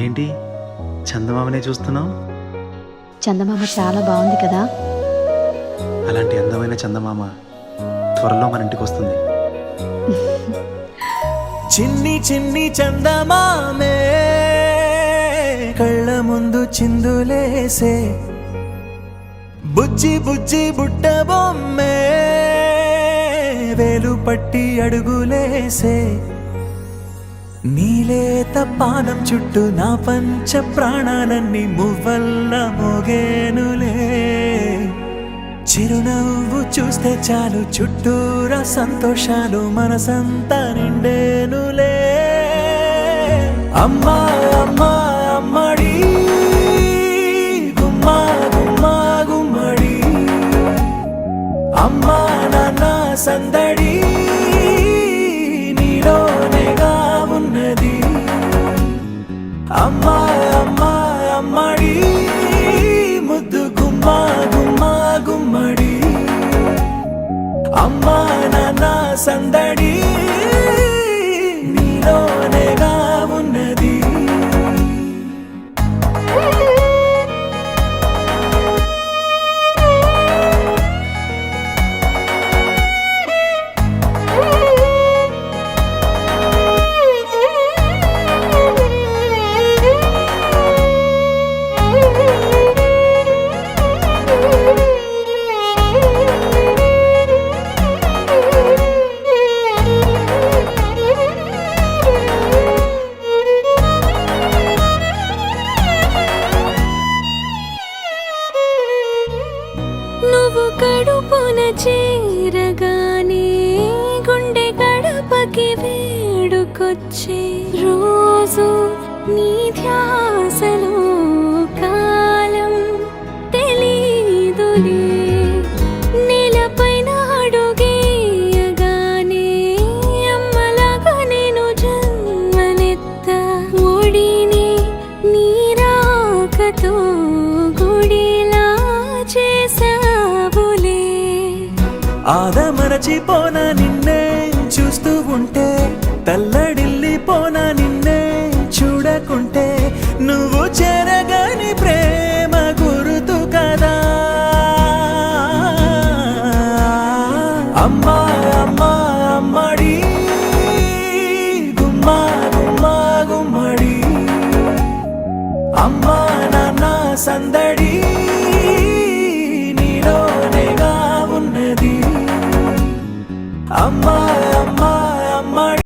ఏంటి చందమామనే చూస్తున్నావు? చందమామ చాలా బాగుంది కదా. అలాంటి అందమైన చందమామ త్వరలో మన ఇంటికి వస్తుంది. చిన్ని చిన్ని చందమామే కళ్ళ ముందు చిందులేసే, బుజ్జి బుజ్జి బుట్ట బొమ్మే వేలు పట్టి అడుగులేసే, నీలేత పానం చుట్టూ నా పంచ ప్రాణాలన్నీ మువ్వల్ల మోగేనులే. చిరునవ్వు చూస్తే చాలు చుట్టూరా సంతోషాలు మనసంతా నిండేనులే. అమ్మా అమ్మా అమ్మడి గుమ్మా గుమ్మా గుమ్మడి, అమ్మా నాన్న సందడి నీలోనేగా ఉన్నది. అమ్మా అమ్మా అమ్మడి ముద్దు గుమ్మా గుమ్మా గుమ్మడి, అమ్మా నాన్న సందడి నీలోనేగా ఉన్నది. నువ్వు కడుపున చేరగానే గుండె గడపకి వేడుకొచ్చే, రోజు నీ ధ్యాసలో కాలం తెలీదులే. నేలపైన అడుగేయగానే అమ్మలాగా నేను జన్మనెత్త, ఒడిని నీ రాకతో గుడిలా చేసావులే. ఆదమరచిపోన నిన్నే చూస్తూ ఉంటే, తల్లడిల్లిపోన నిన్నే చూడకుంటే, నువ్వు చెరగని ప్రేమ గురుతు కదా. అమ్మా అమ్మా అమ్మడి గుమ్మా గుమ్మా గుమ్మడి, అమ్మా నాన్న సందడి